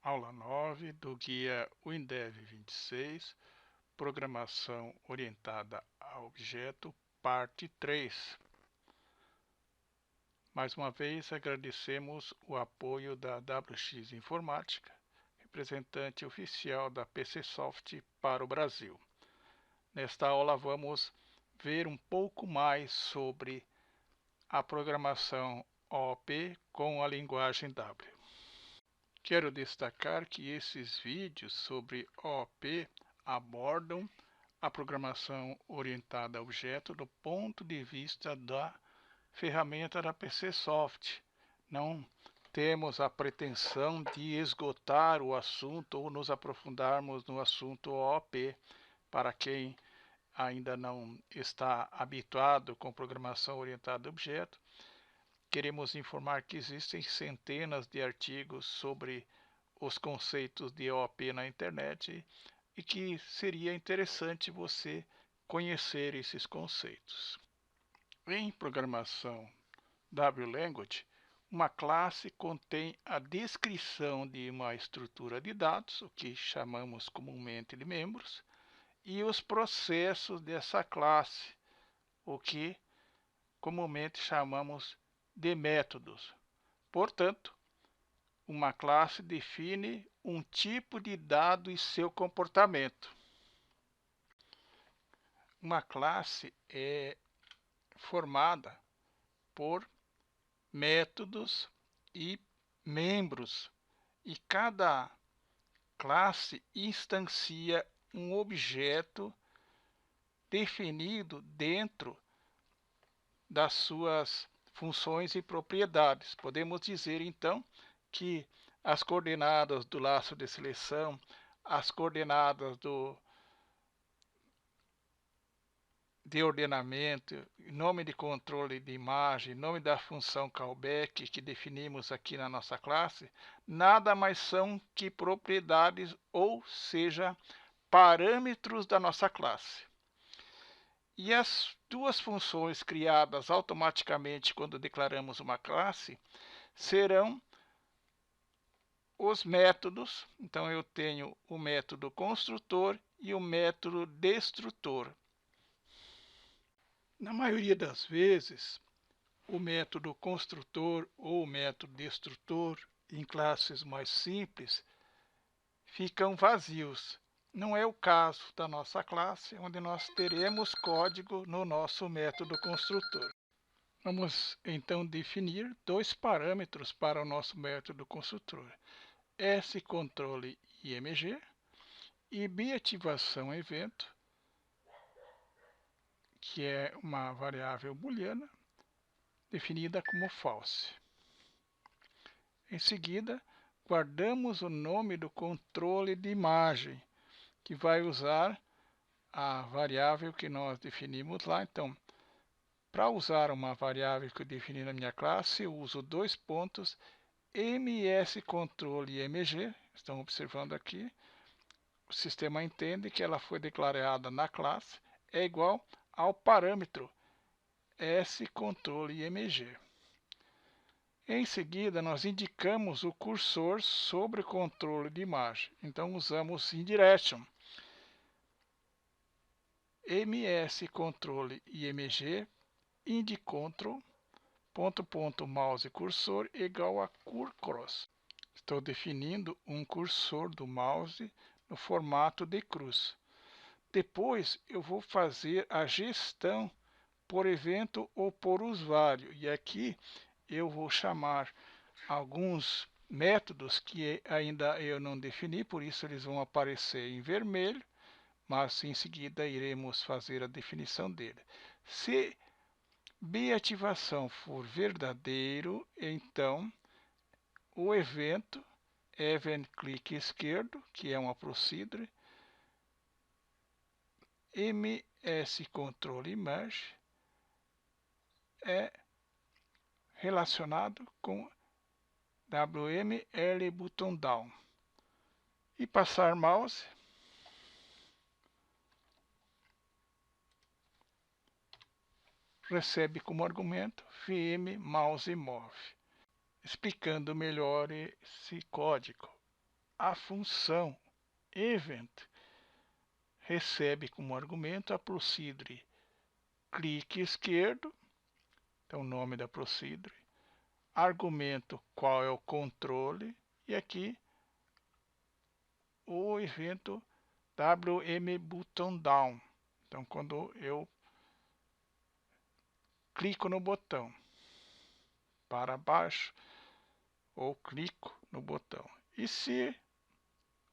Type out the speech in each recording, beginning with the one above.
Aula 9 do guia WinDev 26, Programação orientada a objeto, parte 3. Mais uma vez agradecemos o apoio da WX Informática, representante oficial da PCsoft para o Brasil. Nesta aula vamos ver um pouco mais sobre a programação OOP com a linguagem W. Quero destacar que esses vídeos sobre OOP abordam a programação orientada a objeto do ponto de vista da ferramenta da PCsoft. Não temos a pretensão de esgotar o assunto ou nos aprofundarmos no assunto OOP. Para quem ainda não está habituado com programação orientada a objeto, queremos informar que existem centenas de artigos sobre os conceitos de OOP na internet e que seria interessante você conhecer esses conceitos. Em programação WLanguage, uma classe contém a descrição de uma estrutura de dados, o que chamamos comumente de membros, e os processos dessa classe, o que comumente chamamos de métodos. Portanto, uma classe define um tipo de dado e seu comportamento. Uma classe é formada por métodos e membros, e cada classe instancia um objeto definido dentro das suas funções e propriedades. Podemos dizer então que as coordenadas do laço de seleção, as coordenadas de ordenamento, nome de controle de imagem, nome da função callback que definimos aqui na nossa classe, nada mais são que propriedades, ou seja, parâmetros da nossa classe. E as duas funções criadas automaticamente quando declaramos uma classe serão os métodos. Então eu tenho o método construtor e o método destrutor. Na maioria das vezes, o método construtor ou o método destrutor, em classes mais simples, ficam vazios. Não é o caso da nossa classe, onde nós teremos código no nosso método construtor. Vamos então definir dois parâmetros para o nosso método construtor: sControle IMG e bativação evento, que é uma variável booleana definida como false. Em seguida, guardamos o nome do controle de imagem, que vai usar a variável que nós definimos lá. Então, para usar uma variável que eu defini na minha classe, eu uso dois pontos msControle.img. Estão observando aqui. O sistema entende que ela foi declarada na classe, é igual ao parâmetro sControle.img. Em seguida, nós indicamos o cursor sobre o controle de imagem. Então, usamos indirection. msControle.img indControl mouse cursor igual a curcross. Estou definindo um cursor do mouse no formato de cruz. Depois eu vou fazer a gestão por evento ou por usuário. E aqui eu vou chamar alguns métodos que ainda eu não defini, por isso eles vão aparecer em vermelho, mas em seguida iremos fazer a definição dele. Se bativação for verdadeiro, então o evento event clique esquerdo, que é uma procedure, msControle image é relacionado com WML button down. E passar mouse, recebe como argumento VM mouse move. Explicando melhor esse código. a função event recebe como argumento a procedure clique esquerdo, então o nome da procedure, argumento qual é o controle, e aqui o evento WM button down. Então quando eu clico no botão para baixo ou clico no botão. E se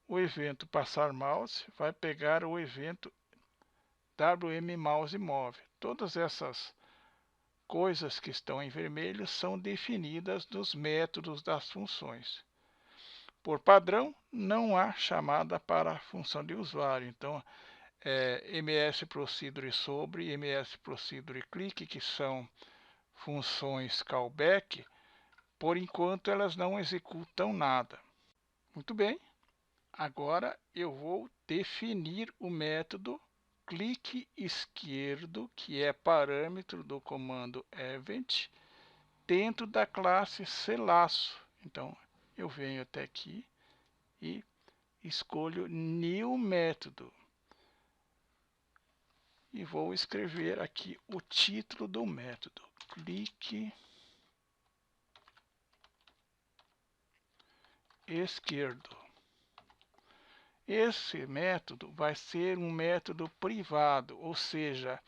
o evento passar mouse, vai pegar o evento WM mouse move. Todas essas coisas que estão em vermelho são definidas nos métodos das funções. Por padrão, não há chamada para a função de usuário. Então, ms procedure sobre, ms procedure click, que são funções callback, por enquanto elas não executam nada. Muito bem, agora eu vou definir o método clique esquerdo, que é parâmetro do comando event, dentro da classe Celasso. Então, eu venho até aqui e escolho New Método. E vou escrever aqui o título do método. Clique esquerdo. Esse método vai ser um método privado, ou seja,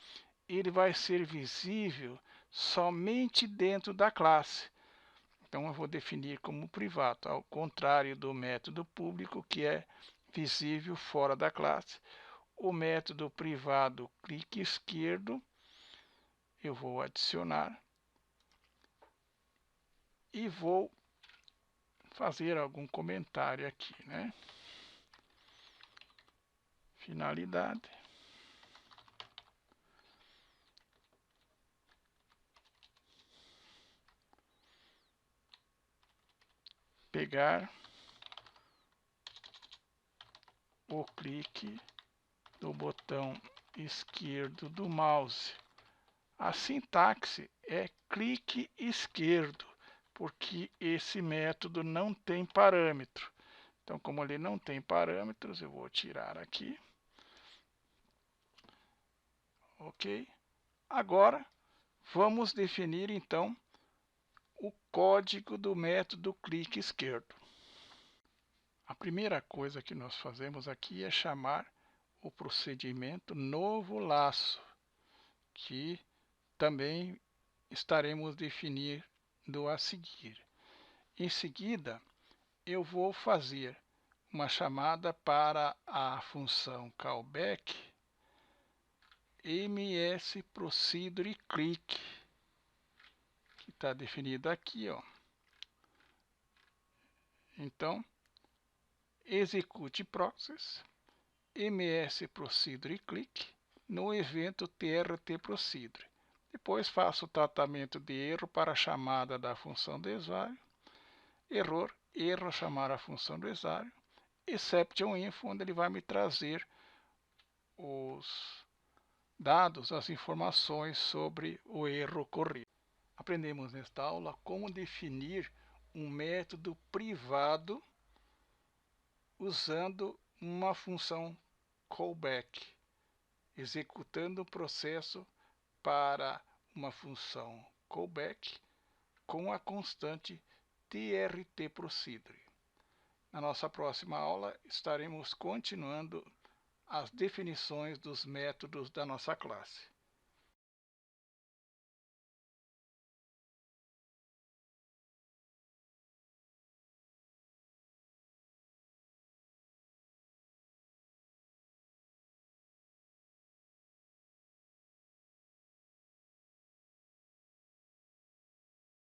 ele vai ser visível somente dentro da classe. Então eu vou definir como privado, ao contrário do método público, que é visível fora da classe. O método privado clique esquerdo, eu vou adicionar e vou fazer algum comentário aqui, né? Finalidade. Pegar o clique do botão esquerdo do mouse. A sintaxe é clique esquerdo, porque esse método não tem parâmetro. Então, como ele não tem parâmetros, eu vou tirar aqui. Ok? Agora, vamos definir, então, o código do método clique esquerdo. A primeira coisa que nós fazemos aqui é chamar o procedimento novo laço, que também estaremos definindo a seguir. Em seguida, eu vou fazer uma chamada para a função callback ms procedure click, que está definido aqui, ó. Então, execute process ms procedure click no evento trt procedure. Depois faço o tratamento de erro para a chamada da função do usuário, erro chamar a função do usuário, exception info, onde ele vai me trazer os dados, as informações sobre o erro ocorrido. Aprendemos nesta aula como definir um método privado usando uma função callback, executando o processo para uma função callback com a constante trt procedure. Na nossa próxima aula estaremos continuando as definições dos métodos da nossa classe.